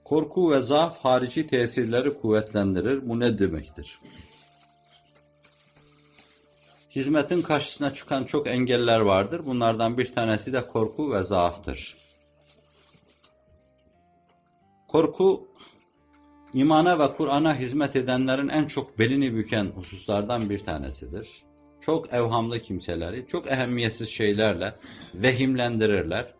Korku ve zaaf harici tesirleri kuvvetlendirir. Bu ne demektir? Hizmetin karşısına çıkan çok engeller vardır. Bunlardan bir tanesi de korku ve zaaftır. Korku, imana ve Kur'an'a hizmet edenlerin en çok belini büken hususlardan bir tanesidir. Çok evhamlı kimseleri, çok ehemmiyetsiz şeylerle vehimlendirirler.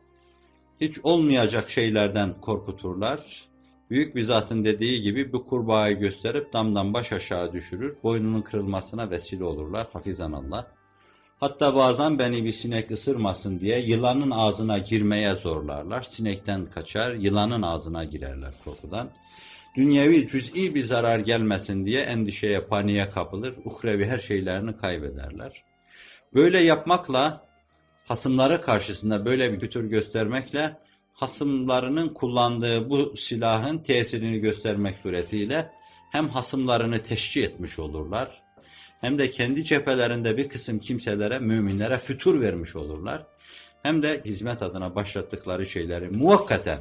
Hiç olmayacak şeylerden korkuturlar. Büyük bir zatın dediği gibi bir kurbağayı gösterip damdan baş aşağı düşürür, boynunun kırılmasına vesile olurlar, hafizanallah. Hatta bazen beni bir sinek ısırmasın diye yılanın ağzına girmeye zorlarlar. Sinekten kaçar, yılanın ağzına girerler korkudan. Dünyevi cüz'i bir zarar gelmesin diye endişeye, paniğe kapılır, uhrevi her şeylerini kaybederler. Böyle yapmakla, hasımları karşısında böyle bir tür göstermekle, hasımlarının kullandığı bu silahın tesirini göstermek suretiyle hem hasımlarını teşcih etmiş olurlar, hem de kendi cephelerinde bir kısım kimselere, müminlere fütur vermiş olurlar. Hem de hizmet adına başlattıkları şeyleri muvakkaten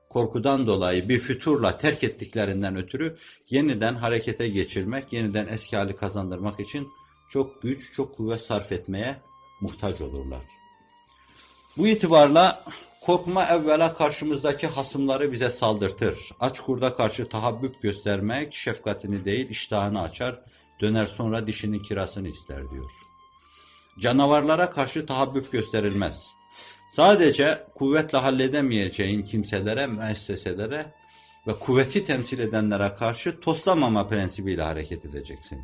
korkudan dolayı bir füturla terk ettiklerinden ötürü yeniden harekete geçirmek, yeniden eski hali kazandırmak için çok güç, çok kuvvet sarf etmeye muhtaç olurlar. Bu itibarla korkma evvela karşımızdaki hasımları bize saldırtır. Aç kurda karşı tahabbüp göstermek şefkatini değil iştahını açar, döner sonra dişinin kirasını ister diyor. Canavarlara karşı tahabbüp gösterilmez. Sadece kuvvetle halledemeyeceğin kimselere, müesseselere ve kuvveti temsil edenlere karşı toslamama prensibiyle hareket edeceksin.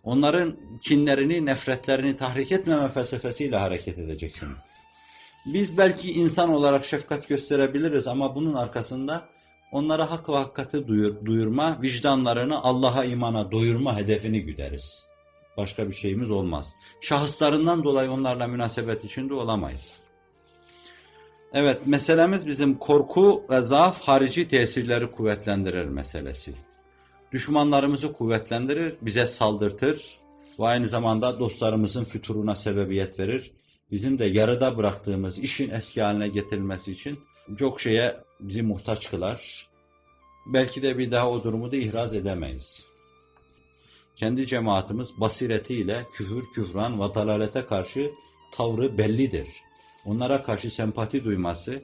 Onların kinlerini, nefretlerini tahrik etmeme felsefesiyle hareket edeceksin. Biz belki insan olarak şefkat gösterebiliriz ama bunun arkasında onlara hak ve hakikati duyurma, vicdanlarını Allah'a, imana doyurma hedefini güderiz. Başka bir şeyimiz olmaz. Şahıslarından dolayı onlarla münasebet içinde olamayız. Evet, meselemiz bizim korku ve zaaf harici tesirleri kuvvetlendirir meselesi. Düşmanlarımızı kuvvetlendirir, bize saldırtır ve aynı zamanda dostlarımızın füturuna sebebiyet verir. Bizim de yarıda bıraktığımız işin eski haline getirilmesi için çok şeye bizi muhtaç kılar. Belki de bir daha o durumu da ihraz edemeyiz. Kendi cemaatimiz basiretiyle küfür, küfran ve dalalete karşı tavrı bellidir. Onlara karşı sempati duyması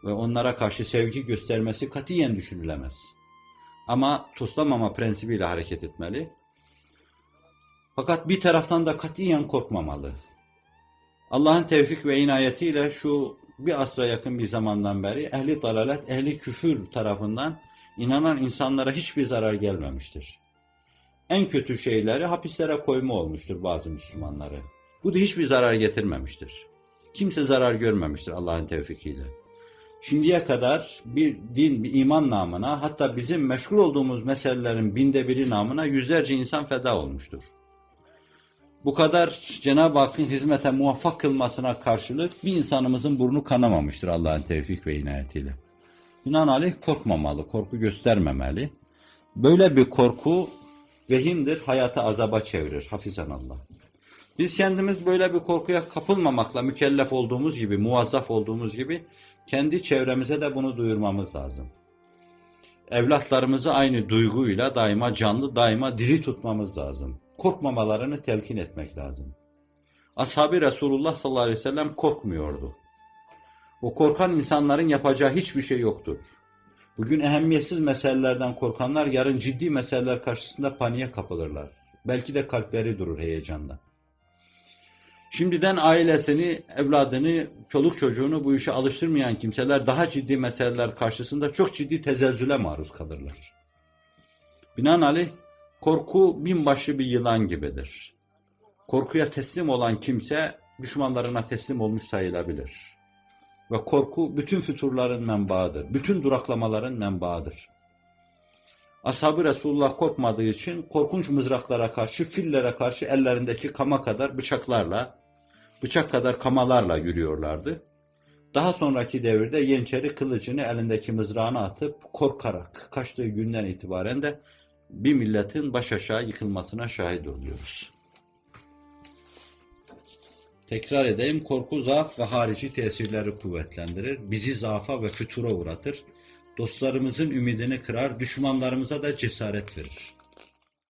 ve onlara karşı sevgi göstermesi katiyen düşünülemez. Ama toslamama prensibiyle hareket etmeli. Fakat bir taraftan da katiyen korkmamalı. Allah'ın tevfik ve inayetiyle şu bir asra yakın bir zamandan beri ehli dalalet, ehli küfür tarafından inanan insanlara hiçbir zarar gelmemiştir. En kötü şeyleri hapislere koyma olmuştur bazı Müslümanları. Bu da hiçbir zarar getirmemiştir. Kimse zarar görmemiştir Allah'ın tevfikiyle. Şimdiye kadar bir din, bir iman namına, hatta bizim meşgul olduğumuz meselelerin 1/1000 namına yüzlerce insan feda olmuştur. Bu kadar Cenab-ı Hakk'ın hizmete muvaffak kılmasına karşılık bir insanımızın burnu kanamamıştır Allah'ın tevfik ve inayetiyle. Binaenaleyh korkmamalı, korku göstermemeli. Böyle bir korku vehimdir, hayatı azaba çevirir, hafizanallah. Biz kendimiz böyle bir korkuya kapılmamakla mükellef olduğumuz gibi, muvazzaf olduğumuz gibi kendi çevremize de bunu duyurmamız lazım. Evlatlarımızı aynı duyguyla daima canlı, daima diri tutmamız lazım. Korkmamalarını telkin etmek lazım. Ashab-ı Resulullah sallallahu aleyhi ve sellem korkmuyordu. O korkan insanların yapacağı hiçbir şey yoktur. Bugün ehemmiyetsiz meselelerden korkanlar yarın ciddi meseleler karşısında paniğe kapılırlar. Belki de kalpleri durur heyecandan. Şimdiden ailesini, evladını, çoluk çocuğunu bu işe alıştırmayan kimseler daha ciddi meseleler karşısında çok ciddi tezelzüle maruz kalırlar. Binaenaleyh korku binbaşı bir yılan gibidir. Korkuya teslim olan kimse düşmanlarına teslim olmuş sayılabilir. Ve korku bütün füturların menbaıdır. Bütün duraklamaların menbaıdır. Ashab-ı Resulullah korkmadığı için korkunç mızraklara karşı, fillere karşı ellerindeki kama kadar bıçaklarla, bıçak kadar kamalarla yürüyorlardı. Daha sonraki devirde yeniçeri kılıcını elindeki mızrağına atıp korkarak kaçtığı günden itibaren de bir milletin baş aşağı yıkılmasına şahit oluyoruz. Tekrar edeyim, korku zaaf ve harici tesirleri kuvvetlendirir, bizi zaafa ve fütura uğratır. dostlarımızın ümidini kırar, düşmanlarımıza da cesaret verir.